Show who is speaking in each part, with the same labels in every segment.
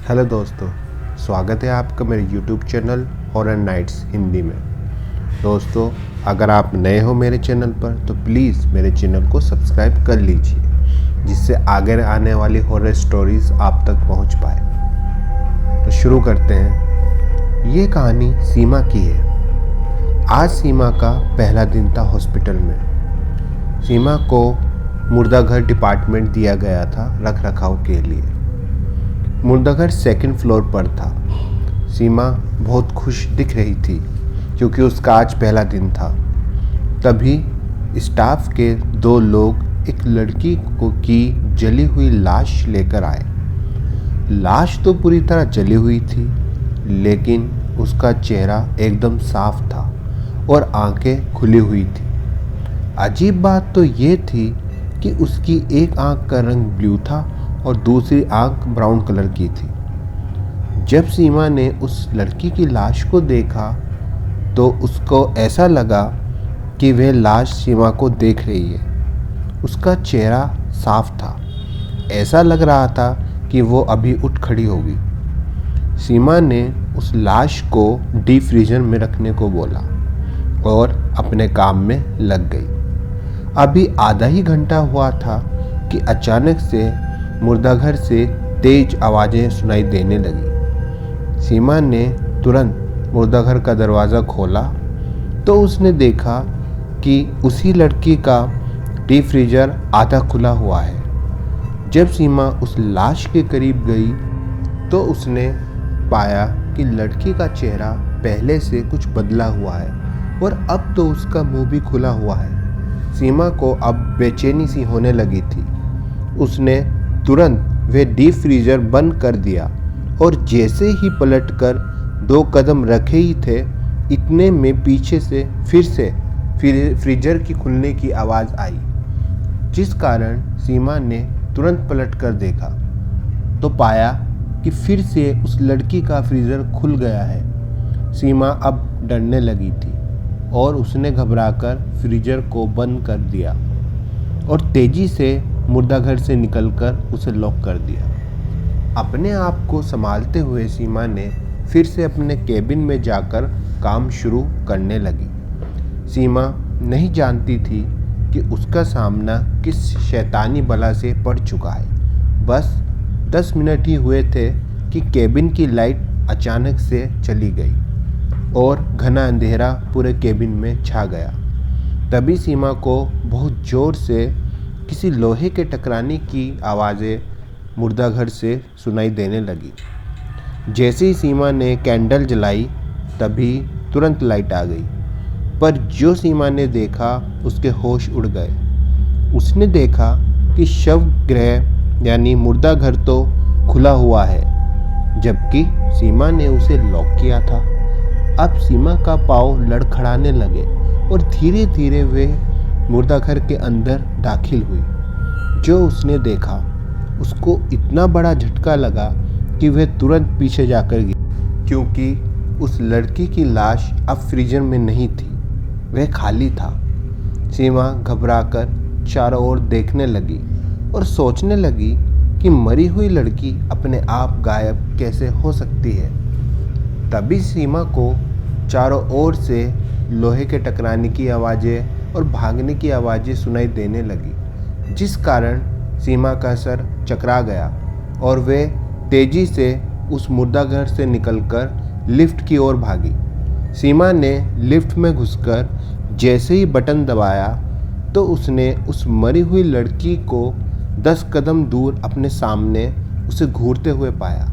Speaker 1: Hello दोस्तों, स्वागत है आपका मेरे YouTube channel horror nights Hindi में। दोस्तों, अगर आप नए हो मेरे चैनल पर तो प्लीज़ मेरे चैनल को सब्सक्राइब कर लीजिए, जिससे आगे आने वाली हॉरर स्टोरीज़ आप तक पहुंच पाए। तो शुरू करते हैं। ये कहानी सीमा की है। आज सीमा का पहला दिन था हॉस्पिटल में। सीमा को मुर्दाघर डिपार्टमेंट दिया गया था रख रखाव के लिए। मुर्दाघर सेकंड फ्लोर पर था। सीमा बहुत खुश दिख रही थी क्योंकि उसका आज पहला दिन था। तभी स्टाफ के दो लोग एक लड़की की जली हुई लाश लेकर आए। लाश तो पूरी तरह जली हुई थी, लेकिन उसका चेहरा एकदम साफ था और आंखें खुली हुई थी। अजीब बात तो ये थी कि उसकी एक आंख का रंग ब्लू था और दूसरी आंख ब्राउन कलर की थी। जब सीमा ने उस लड़की की लाश को देखा तो उसको ऐसा लगा कि वह लाश सीमा को देख रही है। उसका चेहरा साफ था। ऐसा लग रहा था कि वो अभी उठ खड़ी होगी। सीमा ने उस लाश को डीप फ्रीजर में रखने को बोला और अपने काम में लग गई। अभी आधा ही घंटा हुआ था कि अचानक से मुर्दाघर से तेज आवाज़ें सुनाई देने लगी। सीमा ने तुरंत मुर्दाघर का दरवाज़ा खोला तो उसने देखा कि उसी लड़की का डीप फ्रीजर आधा खुला हुआ है। जब सीमा उस लाश के करीब गई तो उसने पाया कि लड़की का चेहरा पहले से कुछ बदला हुआ है और अब तो उसका मुंह भी खुला हुआ है। सीमा को अब बेचैनी सी होने लगी थी। उसने तुरंत वे डीप फ्रीजर बंद कर दिया और जैसे ही पलटकर 2 कदम रखे ही थे, इतने में पीछे से फिर से फ्रीजर की खुलने की आवाज़ आई, जिस कारण सीमा ने तुरंत पलटकर देखा तो पाया कि फिर से उस लड़की का फ्रीजर खुल गया है। सीमा अब डरने लगी थी और उसने घबराकर फ्रीजर को बंद कर दिया और तेजी से मुर्दाघर से निकलकर उसे लॉक कर दिया। अपने आप को संभालते हुए सीमा ने फिर से अपने केबिन में जाकर काम शुरू करने लगी। सीमा नहीं जानती थी कि उसका सामना किस शैतानी बला से पड़ चुका है। बस 10 मिनट ही हुए थे कि केबिन की लाइट अचानक से चली गई और घना अंधेरा पूरे केबिन में छा गया। तभी सीमा को बहुत ज़ोर से किसी लोहे के टकराने की आवाज़ें मुर्दाघर से सुनाई देने लगी। जैसे ही सीमा ने कैंडल जलाई तभी तुरंत लाइट आ गई, पर जो सीमा ने देखा उसके होश उड़ गए। उसने देखा कि शव गृह यानी मुर्दाघर तो खुला हुआ है, जबकि सीमा ने उसे लॉक किया था। अब सीमा का पाँव लड़खड़ाने लगे और धीरे धीरे वे मुर्दाघर के अंदर दाखिल हुई। जो उसने देखा उसको इतना बड़ा झटका लगा कि वह तुरंत पीछे जाकर गिरी, क्योंकि उस लड़की की लाश अब फ्रीजर में नहीं थी, वह खाली था। सीमा घबराकर चारों ओर देखने लगी और सोचने लगी कि मरी हुई लड़की अपने आप गायब कैसे हो सकती है। तभी सीमा को चारों ओर से लोहे के टकराने की आवाज़ें और भागने की आवाज़ें सुनाई देने लगी, जिस कारण सीमा का सर चकरा गया और वे तेज़ी से उस मुर्दाघर से निकलकर लिफ्ट की ओर भागी। सीमा ने लिफ्ट में घुसकर जैसे ही बटन दबाया तो उसने उस मरी हुई लड़की को 10 कदम दूर अपने सामने उसे घूरते हुए पाया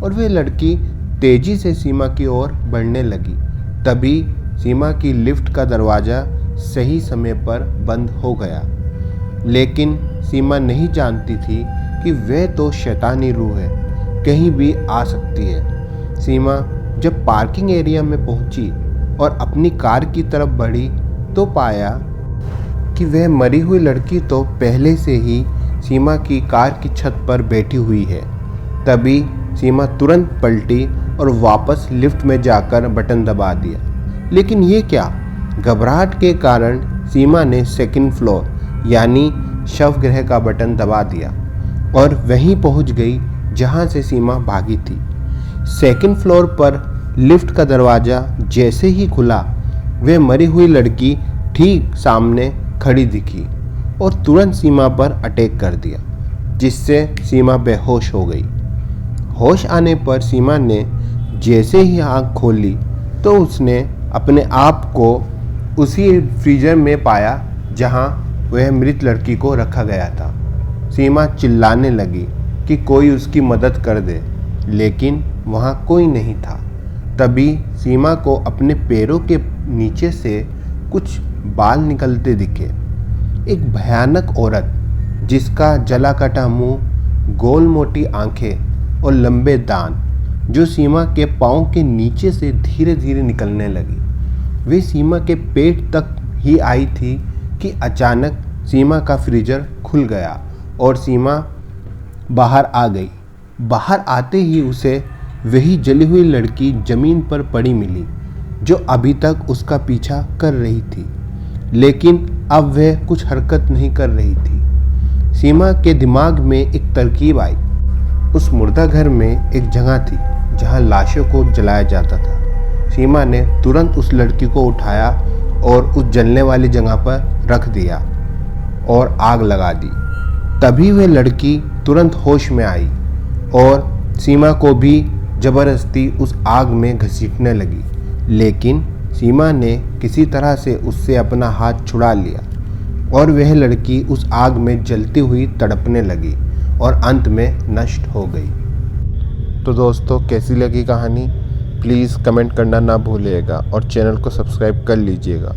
Speaker 1: और वह लड़की तेज़ी से सीमा की ओर बढ़ने लगी। तभी सीमा की लिफ्ट का दरवाज़ा सही समय पर बंद हो गया, लेकिन सीमा नहीं जानती थी कि वह तो शैतानी रूह है, कहीं भी आ सकती है। सीमा जब पार्किंग एरिया में पहुंची और अपनी कार की तरफ बढ़ी तो पाया कि वह मरी हुई लड़की तो पहले से ही सीमा की कार की छत पर बैठी हुई है। तभी सीमा तुरंत पलटी और वापस लिफ्ट में जाकर बटन दबा दिया, लेकिन ये क्या? घबराहट के कारण सीमा ने सेकंड फ्लोर यानी शवगृह का बटन दबा दिया और वहीं पहुंच गई जहां से सीमा भागी थी। सेकंड फ्लोर पर लिफ्ट का दरवाज़ा जैसे ही खुला, वह मरी हुई लड़की ठीक सामने खड़ी दिखी और तुरंत सीमा पर अटैक कर दिया, जिससे सीमा बेहोश हो गई। होश आने पर सीमा ने जैसे ही आँख खोली तो उसने अपने आप को उसी फ्रीजर में पाया जहां वह मृत लड़की को रखा गया था। सीमा चिल्लाने लगी कि कोई उसकी मदद कर दे, लेकिन वहां कोई नहीं था। तभी सीमा को अपने पैरों के नीचे से कुछ बाल निकलते दिखे। एक भयानक औरत जिसका जला कटा मुंह, गोल मोटी आंखें और लंबे दांत, जो सीमा के पाँव के नीचे से धीरे धीरे निकलने लगी। वे सीमा के पेट तक ही आई थी कि अचानक सीमा का फ्रीजर खुल गया और सीमा बाहर आ गई। बाहर आते ही उसे वही जली हुई लड़की जमीन पर पड़ी मिली, जो अभी तक उसका पीछा कर रही थी, लेकिन अब वह कुछ हरकत नहीं कर रही थी। सीमा के दिमाग में एक तरकीब आई। उस मुर्दा घर में एक जगह थी जहां लाशों को जलाया जाता था। सीमा ने तुरंत उस लड़की को उठाया और उस जलने वाली जगह पर रख दिया और आग लगा दी। तभी वह लड़की तुरंत होश में आई और सीमा को भी ज़बरदस्ती उस आग में घसीटने लगी, लेकिन सीमा ने किसी तरह से उससे अपना हाथ छुड़ा लिया और वह लड़की उस आग में जलती हुई तड़पने लगी और अंत में नष्ट हो गई। तो दोस्तों, कैसी लगी कहानी? प्लीज़ कमेंट करना ना भूलिएगा और चैनल को सब्सक्राइब कर लीजिएगा।